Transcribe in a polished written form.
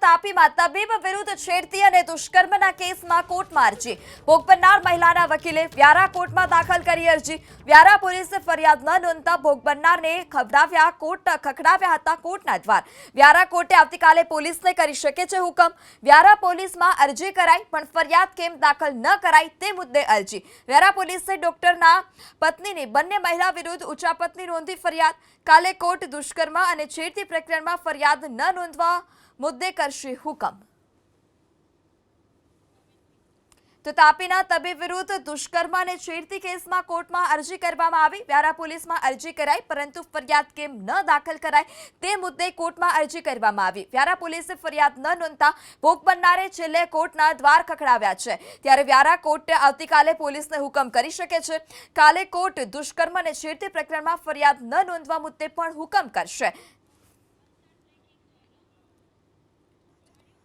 તાપીમાં તબીબ વિરુદ્ધ છેડતી અને દુષ્કર્મના કેસમાં કોર્ટમાં અરજી. ભોગ બનનાર મહિલાના વકીલે વ્યારા કોર્ટમાં દાખલ કરી અરજી. વ્યારા પોલીસે ફરિયાદ ન નોંધતા ભોગ બનનારને ખખડાવ્યા હતા કોર્ટના દ્વાર. વ્યારા કોર્ટે આવતીકાલે પોલીસને કરી શકે છે હુકમ. વ્યારા પોલીસમાં અરજી કરાઈ પણ ફરિયાદ કેમ દાખલ ન કરાઈ તે મુદ્દે અરજી. વ્યારા પોલીસે ડોક્ટરના પત્નીની બંને મહિલા વિરુદ્ધ ઉચાપતની નોંધી ફરિયાદ. કાલે કોર્ટ દુષ્કર્મ અને છેડતી પ્રકરણમાં ફરિયાદ ન નોંધવા મુદ્દે કરશે હુકમ. તો તાપીના તબીબ વિરુદ્ધ દુષ્કર્મ અને છેડતી કેસમાં કોર્ટમાં અરજી કરવામાં આવી. વ્યારા પોલીસમાં અરજી કરાઈ પરંતુ ફરિયાદ કેમ ન દાખલ કરાઈ તે મુદ્દે કોર્ટમાં અરજી કરવામાં આવી. વ્યારા પોલીસે ફરિયાદ ન નોંધતા ભોગ બનનારે છેલ્લે કોર્ટના દ્વાર ખખડાવ્યા છે. ત્યારે વ્યારા કોર્ટ આવતીકાલે પોલીસને હુકમ કરી શકે છે. કાલે કોર્ટ દુષ્કર્મ અને છેડતી પ્રકરણમાં ફરિયાદ ન નોંધવા મુદ્દે પણ હુકમ કરશે.